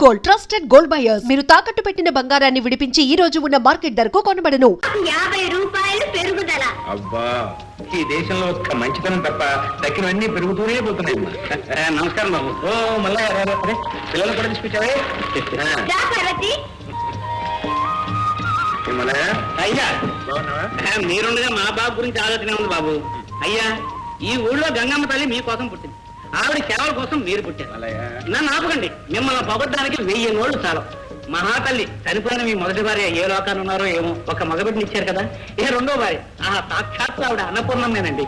Gold trusted gold buyers. మీరు తాకట్టు పెట్టిన బంగారాన్ని విడిపించి ఈ రోజు ఉన్న మార్కెట్ ధరకు కొనబడను. 50 రూపాయలు పెరుగుదల. అబ్బా, ఈ దేశంలో ఒక్క మంచితనం తప్ప తక్కినవన్నీ పెరుగుతూనే పోతున్నాయి. నమస్కారం బాబు. ఓ మళ్ళా పిల్లలు కూడా తీసుకొచ్చావే. అయ్యా మీరుండగా మా బాబు గురించి ఆలోచన ఉంది బాబు. అయ్యా, ఈ ఊళ్ళో గంగమ్మ తల్లి మీకోసం పుట్టింది. ఆవిడ సేవల కోసం మీరు పుట్టారు. నన్ను ఆపకండి. మిమ్మల్ని పొగడ్డానికి 1000 నోళ్లు చాలు. మహాతల్లి చనిపోయిన మీ మొదటి భార్య ఏ లోకాన్ని ఉన్నారో ఏమో, ఒక మగబిడ్డని ఇచ్చారు కదా, ఇక రెండో భార్య సాక్షాత్తు ఆవిడ అన్నపూర్ణమేనండి.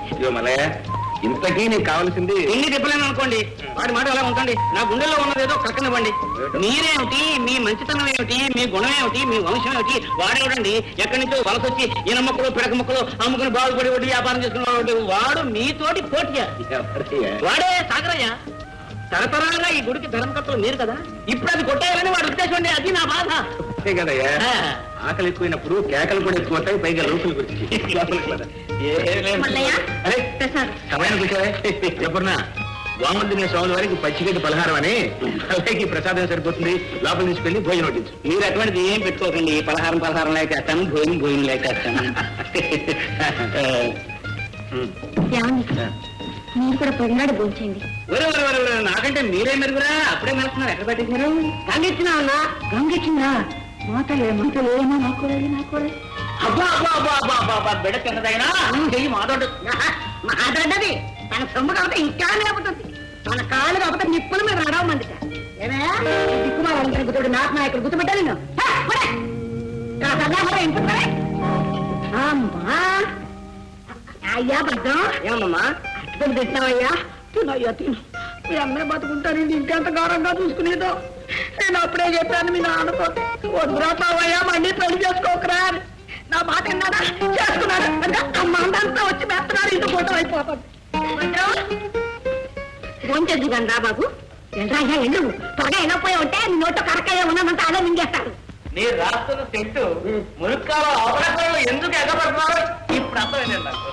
ఇంతకీ నీకు కావాల్సింది ఎన్ని చెప్పలేను అనుకోండి. వాడి మాట అలా ఉంటుంది. నా గుండెల్లో ఉన్నదేదో కక్కనివ్వండి. మీరేమిటి, మీ మంచితనం ఏమిటి, మీ గుణం ఏమిటి, మీ వంశం ఏమిటి, వాడేవిడండి ఎక్కడి నుంచో వలస వచ్చి ఈన మొక్కలు పిడక మొక్కలు అమ్ముకుని బాగుపడి వడ్డీ వ్యాపారం చేసుకున్న వాడు మీతోటి పోటీ. వాడే సాగరయ్య. తరతరాలుగా ఈ గుడికి ధర్మకర్తలు మీరు కదా, ఇప్పుడు అది కొట్టేయాలని వాడు ఉద్దేశం అండి. అది నా బాధ. కదయ్యా, ఆకలి ఎక్కువైనప్పుడు కేకలు కూడా ఎక్కువ ఉంటాయి. పైగా లోపల గురించి సమయానికి వచ్చావే. ఎప్పుడున్నా వామందిన స్వామి వారికి పచ్చిగడ్డి పలహారం అని అలాగే ప్రసాదం సరిపోతుంది. లోపల తీసుకెళ్ళి భోజనం వడ్డించు. మీరు అటువంటిది ఏం పెట్టుకోకండి. పలహారం లేకేస్తాను, భోజనం లేకేస్తాను. మీరు కూడా పొడినాడు భోంచేయండి. నాకంటే మీరే మెరుగురా. అప్పుడే మెరుస్తున్నారు. ఎక్కడ పెట్టించారు? గంగిచ్చినా అన్నా. గంగిచ్చిందా? మాటలే ఏమో నాకు అబ్బా అబ్బా అబ్బా అబ్బా అబ్బా అబ్బా బిడ్డ కిందదైనా చెయ్యి మాట్లాడది. తన సొమ్ము కాబట్టి ఇంకా లేకపోతుంది. తన కాళ్ళు కాకపోతే నిప్పుల మీద నడవమంది. ఏమయ్యా దిక్కుమారు నాకు నాయకుడు గుర్తుపెట్టాలి. నేను అమ్మా అయ్యా భద్రం ఏమమ్మా అట్టుకొని తింటావయ్యా. తినయ్యా తిను. మీ అమ్మాయి బతుకుంటాను ఇంకెంత గౌరవంగా చూసుకునేదో. నేను అప్పుడే చెప్పాను మీ నాన్నతో, వద్దురావయ్యా మళ్ళీ పెళ్లి చేసుకోకరా అని. నా మాట విన్నాడా? చేసుకున్నాడు. అమ్మంతా వచ్చి మెత్తనాడు. ఇంటి ఫోటో అయిపోతుంది. భోంచేద్దు కానీ రా బాబు. ఎండ్రాయ్యా ఎండు త్వరగా వెళ్ళకపోయా ఉంటే నీ నోట్లో కరకయ్యా ఉన్నామంటే అలా మింగేస్తాడు. మీరు రాస్తున్న చెట్టు మురుక్కాలో అవకాశాలు ఎందుకు ఎగబడుతున్నారో ఇప్పుడు అర్థమైంది నాకు.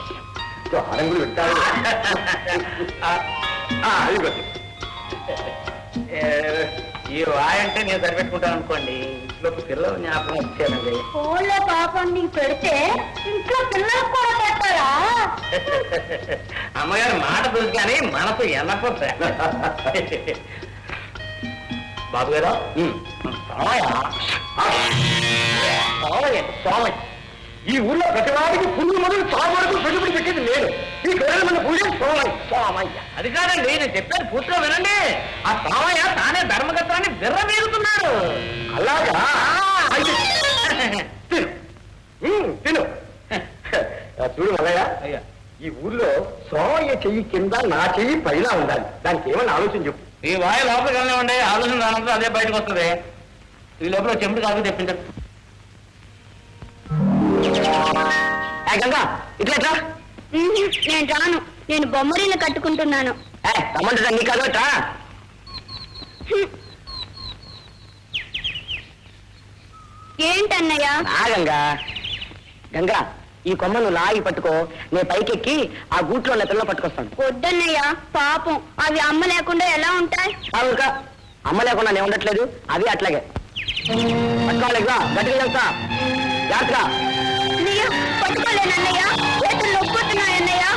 ఈ వాయంటే నేను సరిపెట్టుకుంటాను అనుకోండి. ఇంట్లో పిల్లలు జ్ఞాపకం వచ్చానండి. ఫోన్లో పాపం నీకు పెడితే ఇంట్లో పిల్లలకు కూడా పెట్టారా? అమ్మగారు మాట తెలుసు కానీ మనసు ఎన్నపోతే. బాబు గారు ఈ ఊళ్ళో ప్రతివాడికి పురుగు మొదలు చావు వరకు పెట్టుబడి పెట్టేది లేదు. ఈ గౌరవమైన పూజ సోమయ్య. అది కాదండి, నేను చెప్పేది పూర్తిగా వినండి. ఆ సోమయ్య తానే ధర్మకర్తని విర్రమీరుతున్నాడు. అలాగా? తిను చూడు మల్లయ్య, ఈ ఊర్లో సోమయ్య చెయ్యి కింద నా చెయ్యి పైన ఉండాలి. దానికి ఏమన్నా ఆలోచన చెప్పు. ఈ వాయు లోపలికి వెళ్ళినామండి. ఆలోచన రానంతా అదే బయటకు వస్తుంది. ఈ లోపల చెంపుడు కాదు తెప్పించారు. గంగా ఇట్లా నేను రాను. నేను బొమ్మరీలు కట్టుకుంటున్నాను. రమ్మంటే నీ కాదట. ఏంటన్నయ్యా? గంగా గంగా, ఈ కొమ్మను లాగి పట్టుకో. నేను పైకెక్కి ఆ గూట్లో ఉన్న పిల్లలు పట్టుకొస్తాను. వద్దన్నయ్యా, పాపం అవి అమ్మ లేకుండా ఎలా ఉంటాయి? అవునుక, అమ్మ లేకుండా నేను ఉండట్లేదు. అవి అట్లాగే పట్టుకోవాలిగా. గట్టిగా చెప్తా, జాగ్రత్త. పట్టుకోలేనన్నయ్యా, చేతులు నొప్పుతున్నాయన్నయ్యా.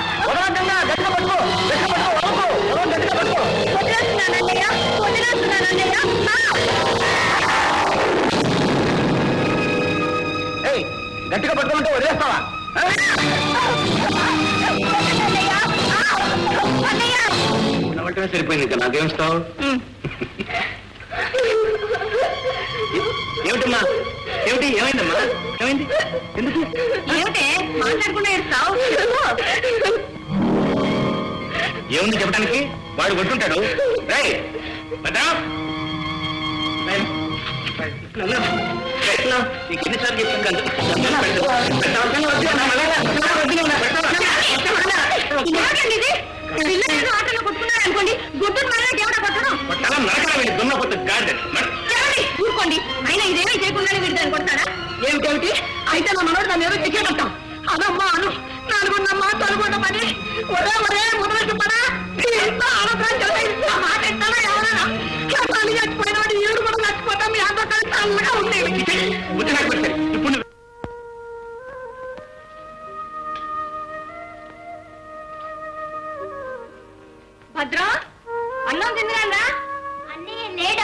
గట్టిగా పట్టుకో, గట్టిగా పట్టుకో, గట్టిగా పట్టుకో. వదిలేస్తున్నానన్నయ్యా, వదిలేస్తున్నానన్నయ్యా. గట్టిగా పట్టుకోమంటే వదిలేస్తావా? ఉండమంటే సరిపోయింది. ఇంకా నాకేమిస్తావు? ఏమిటమ్మా? ఏమైందమ్మా? ఏమైంది? ఎందుకు? ఏమిటే మాట్లాడకుండా ఇస్తావు? ఏముంది చెప్పడానికి? వాడు కొట్టుంటాడు. నీకు ఎన్నిసార్లు చెప్పాను? ఆటలో కొట్టుకున్నారనుకోండి, గుడ్డును మళ్ళీ దేవుడా కొట్టడం. ఊరుకోండి. అయినా ఇదేమీ చేయకుండానే వీడి దాన్ని కొడతాడా? ఏమిటేమిటి? అయితే నా మనోడు నన్ను ఏదో తెచ్చేటట్టాం. అదమ్మా అను నాలుగున్నమ్మా తొలగొండమని ఒరే మొదలు పడా. ఇంత ఆలోచన మాట ఎత్తానా ఎవరైనా చచ్చిపోయిన వాడు ఈడు కూడా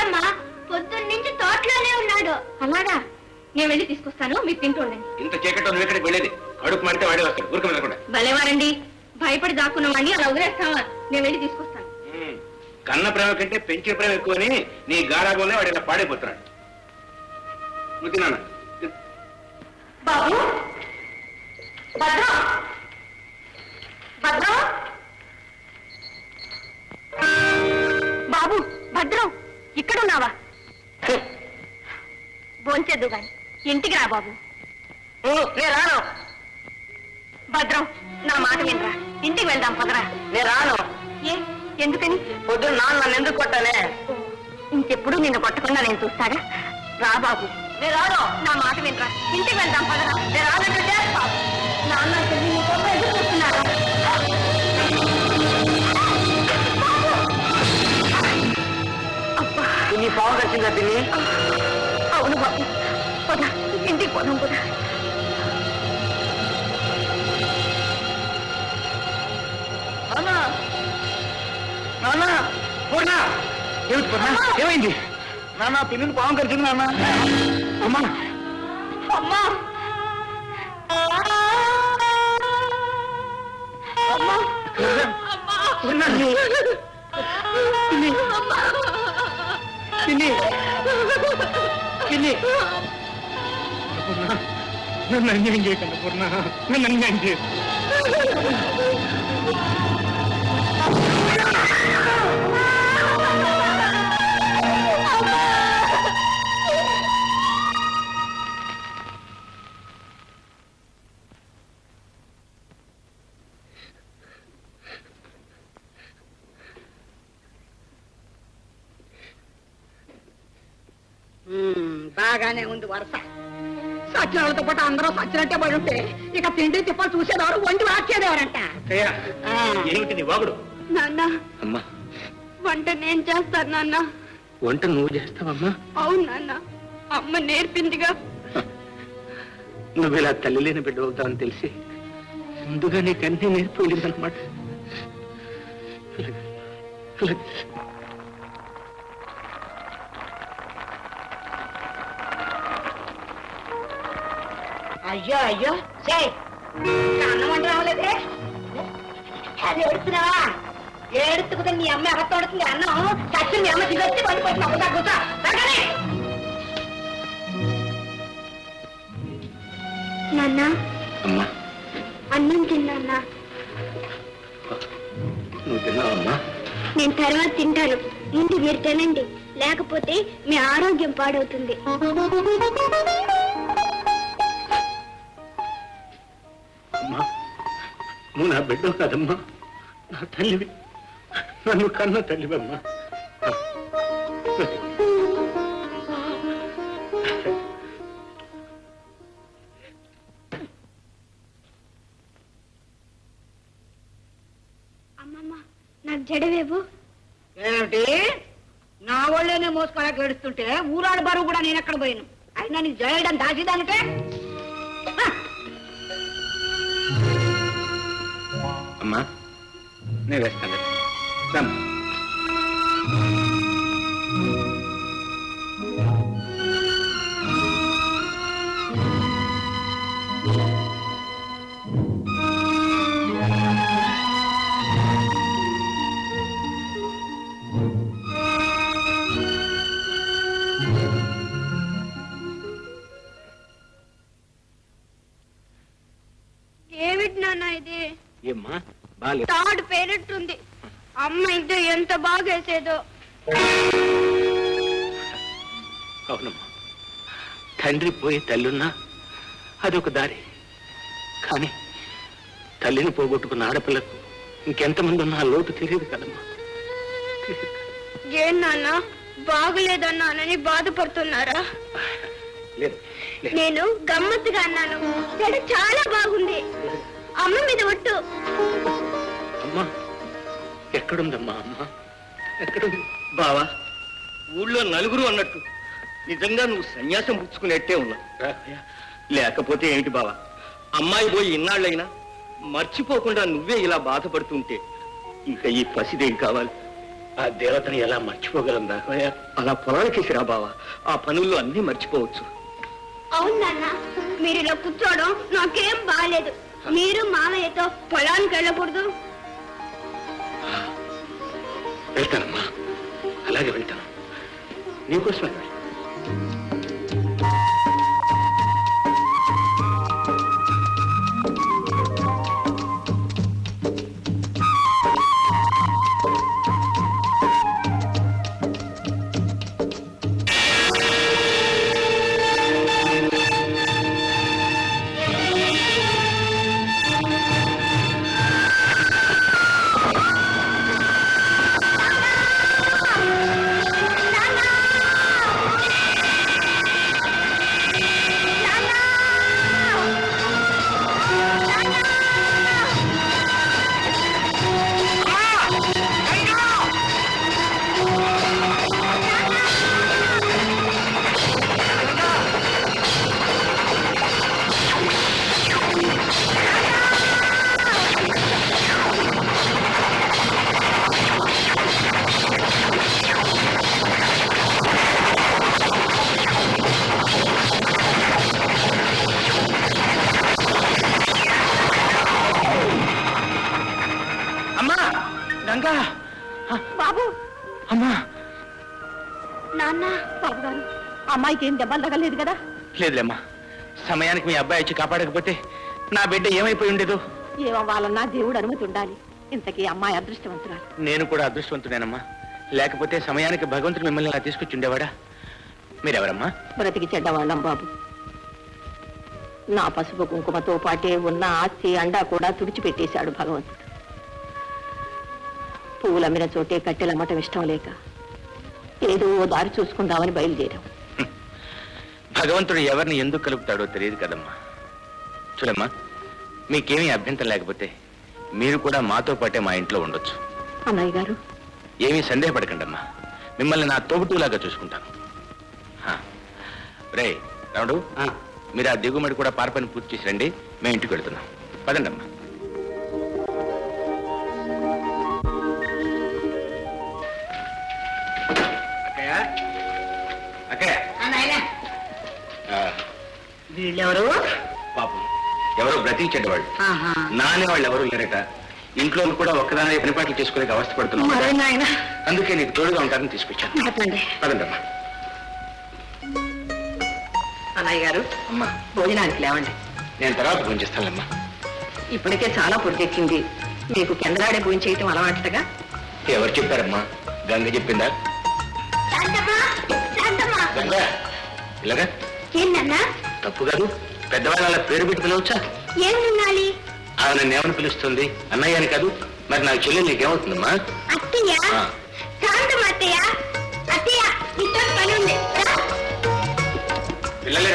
లేదమ్మా, పొద్దున్న నుంచి తోటలోనే ఉన్నాడు. అలాగా, నేను వెళ్ళి తీసుకొస్తాను, మీరు తింటూ ఉండండి. ఇంత చీకట్లో నువ్వు ఎక్కడికి వెళ్ళేది? అడుగు మాడితే వాడే వస్తాడు, ఊరుకు వెళ్ళకుండా. భలేవారండి, భయపడి దాక్కున్నామని అలా వదిలేస్తావా? నేను వెళ్ళి తీసుకొస్తాను. కన్న ప్రేమ కంటే పెంచిన ప్రేమ ఎక్కువని నీ గారాబోనే వాడు ఇలా పాడైపోతున్నాడు. నువ్వు తిన్నాను. బాబు, భద్రం, భద్రం, బాబు, భద్రం, ఇక్కడున్నావా? భోంచేద్దు గాని ఇంటికి రా బాబు. నేను రాను. భద్రం, నా మాట వినరా, ఇంటికి వెళ్దాం పదరా. నేను రాను. ఏ, ఎందుకని? పొద్దున్న నాన్న నన్ను ఎందుకు కొట్టానే? ఇంకెప్పుడు నిన్ను కొట్టకుండా నేను చూస్తాగా. రా బాబు. నేను రాను. నా మాట వినరా, ఇంటికి వెళ్దాం పదరా. నేను రానంటే నాన్న చెల్లి నీ కోసం ఎదురు చూస్తున్నారా? అబ్బా, నీ పావు వచ్చిందా తిని? అవును బాబు, పద ఇంటికి పోదాం పద. నాన్న పూర్ణ, ఏమిటి పూర్ణ? ఏమైంది? నాన్న పిల్లిని పాము కరిచింది నాన్న. అమ్మా అమ్మా, అమ్మా, పూర్ణ, పిన్ని, పిన్ని, పిన్ని. పూర్ణ, నన్ను అన్యాయం చేయకండి పూర్ణ, నన్ను అన్యాయం చేయ. బాగానే ఉంది వరుస. సచ్చినతో పాటు అందరూ సచ్చినట్టే పడి ఉంటే ఇక తిండి తిప్పలు చూసేదెవరు, వండి వాచేదేవరంట. ఏమిటి నీ వాగుడు? నాన్న, అమ్మా, వంట నేను చేస్తాను నాన్న. వంట నువ్వు చేస్తావమ్మా? అవును నాన్న, అమ్మ నేర్పిందిగా. నువ్వు ఇలా తల్లి లేని బిడ్డ అవుతావని తెలిసి ముందుగా నీకు అన్నీ నేర్పిపోయిందనమాట. అయ్యో అయ్యో, అన్నం వంట రావలేదే. అది ఏడుస్తున్నావా? ఏడుతుకుతే నీ అమ్మ ఎవరు తోడుతుంది అన్నం? చచ్చి మీ అమ్మ దిగొచ్చి పడిపోతుంది. ఒకదా కూర్చో. నాన్న, అమ్మా, అన్నం తిన్నా. నువ్వు తిన్నావమ్మా? నేను తర్వాత తింటాను, ముందు మీరు తినండి, లేకపోతే మీ ఆరోగ్యం పాడవుతుంది. అమ్మా, నువ్వు నా బిడ్డ కాదమ్మా, నా తల్లివి, నన్ను కన్న తల్లివమ్మా. అమ్మమ్మ, నాకు జడవేవు. ఏమిటి? నా వాళ్ళనే మోసుకోలేక ఏడుస్తుంటే ఊరాడు బరువు కూడా నేను ఎక్కడ పోయాను. అయినా నీకు జయడం దాచిదానికే. అమ్మా, నేను వేస్తాను. ఏమిటి నాన్న ఇది? ఏమ్మా, బాగా తాడు పేరెట్టుంది. అమ్మ ఇది ఎంత బాగా వేసేదో. అవునమ్మా, తండ్రి పోయి తల్లున్నా అదొక దారి. కానీ తల్లిని పోగొట్టుకున్న ఆడపిల్లకు ఇంకెంతమంది ఉన్నా ఆ లోటు తెలియదు కదమ్మా. ఏం నాన్న, బాగులేదన్నానని బాధపడుతున్నారా? లేదు, నేను గమ్మత్తుగా అన్నాను, చెడు చాలా బాగుంది. అమ్మ మీద ఒట్టు. అమ్మా, ఎక్కడుందమ్మా అమ్మ? ఎక్కడుంది? బావా, ఊళ్ళో నలుగురు అన్నట్టు నిజంగా నువ్వు సన్యాసం పుచ్చుకునేట్టే ఉన్నావు. లేకపోతే ఏమిటి బావా, అమ్మాయి పోయి ఇన్నాళ్ళైనా మర్చిపోకుండా నువ్వే ఇలా బాధపడుతుంటే ఇంకా ఈ పసిదేం కావాలి? ఆ దేవతని ఎలా మర్చిపోగలం రాఘవయ్య? అలా పొలానికి రా బావ, ఆ పనుల్లో అన్నీ మర్చిపోవచ్చు. అవును నాన్న, మీరు ఇలా కూర్చోవడం నాకేం బాగాలేదు. మీరు మామయ్యతో పొలానికి వెళ్ళకూడదు. వెళ్తానమ్మా, అలాగే వెళ్తాను. నీకోసమే వెళ్తాను. బాబు, అమ్మా, నాన్న, బాబు గారు, అమ్మాయికి ఏం దెబ్బలు తగలేదు కదా? లేదులేమ్మా, సమయానికి మీ అబ్బాయి వచ్చి కాపాడకపోతే నా బిడ్డ ఏమైపోయి ఉండేదో. ఏమవ్వాలన్నా దేవుడు అనుమతి ఉండాలి. ఇంతకీ అమ్మాయి అదృష్టవంతురాలు. నేను కూడా అదృష్టవంతుడేనమ్మా, లేకపోతే సమయానికి భగవంతుడు మిమ్మల్ని అలా తీసుకొచ్చి ఉండేవాడా? మీరెవరమ్మా? బ్రతికి చెడ్డవాళ్ళం బాబు. నా పసుపు కుంకుమతో పాటే ఉన్న ఆస్తి అండా కూడా తుడిచిపెట్టేశాడు భగవంతుడు. పువ్వులమ్మిన చోటే కట్టెలమ్మటం ఇష్టం లేక ఏదో ఓ దారి చూసుకుందామని బయలుదేరాం. భగవంతుడు ఎవరిని ఎందుకు కలుపుతాడో తెలియదు కదమ్మా. చూడమ్మా, మీకేమీ అభ్యంతరం లేకపోతే మీరు కూడా మాతో పాటే మా ఇంట్లో ఉండొచ్చు. అన్నయ్య గారు, ఏమీ సందేహపడకండమ్మా, మిమ్మల్ని నా తోబుట్టులాగా చూసుకుంటాను. రే రాముడు, మీరు ఆ దిగుమడి కూడా పార్పని పూర్తి చేసి రండి, మేము ఇంటికి వెళ్తున్నాం. పదండమ్మా. వీళ్ళెవరు? పాపం, ఎవరో బ్రతికి చెడ్డవాళ్ళు, నానే వాళ్ళు ఎవరు లేరట. ఇంట్లో కూడా ఒక్కదానే పనిపాట్లు చేసుకునే అవస్థ పడుతున్నాం. అందుకే నీకు తోడుగా ఉంటారని తీసుకొచ్చాను. పదండమ్మా. అన్నయ్య గారు, అమ్మా, భోజనానికి లేవండి. నేను తర్వాత ఫోన్ చేస్తానమ్మా. ఇప్పటికే చాలా పొడిచెక్కింది. మీకు కెందరాడే భోజనం చేయటం అలవాటుగా. ఎవరు చెప్పారమ్మా? గంగ చెప్పిందా? గంగ, ఇలాగా ఏంటన్నా? తప్పు కాదు, పెద్దవాళ్ళ అలా పేరు పెట్టి పిలవచ్చా? ఏం వినాలి? ఆమె నన్ను ఏమని పిలుస్తుంది? అన్నయ్య అని కాదు. మరి నాకు చెల్లెలు నీకేమవుతుందమ్మా? అత్తయ్య, శాంతమ్మ అత్తయ్య. అత్తయ్య, నీతో పని ఉంది. పిల్లలే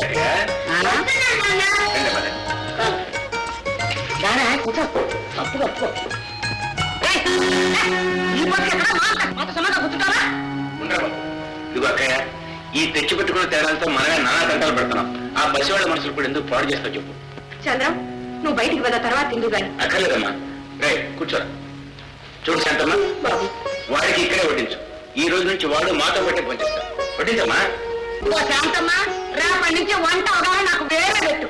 ఇదిగో అక్కయ్య, ఈ తెచ్చి పెట్టుకున్న తేడాలతో మనమే నానా తంటాలు పెడుతున్నాం. ఆ బస్సు వాళ్ళ మనసులు కూడా ఎందుకు పాడు చేస్తావు చెప్పు. చంద్రం, నువ్వు బయటికి వెళ్ళ తర్వాత తిందు గాని. అక్కర్లేదమ్మా, రే కూర్చోరా. చూడు శాంతమ్మా, వాడికి ఇక్కడే వడ్డించు. ఈ రోజు నుంచి వాడు మాతో పట్టే పనిచేస్తాడు. వడ్డించమ్మా. శాంతమ్మ, రేపటి నుంచి వంట అవగానే నాకు వేరే పెట్టు.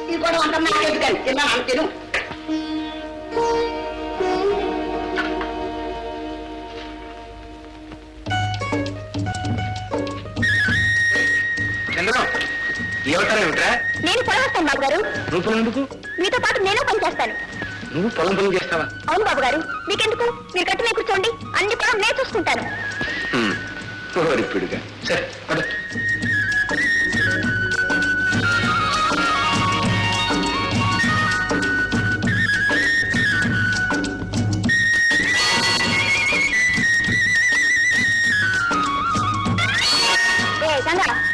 ఇది కూడా వంట నాకేది కానీ తిన్నా తిను. చంద్రం, ఏమంటారా ఏమిట్రా? నేను పొలం వస్తాను బాబు గారు. నువ్వు పొలం ఎందుకు? మీతో పాటు నేను పని చేస్తాను. నువ్వు పొలం పనులు చేస్తావా? అవును బాబు గారు, మీకెందుకు? మీరు కట్టునే కూర్చోండి, అన్ని పొలం నేను చూసుకుంటాను. పిడుగా సరే పద.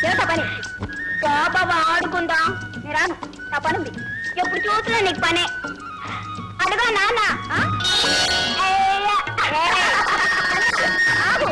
ఏమిటా పని? బాబా ఆడుకుందాం. నేను రాను, నా పని ఉంది. ఎప్పుడు చూసినా నీకు పనే. అడుగా నాన్న. ఆగు.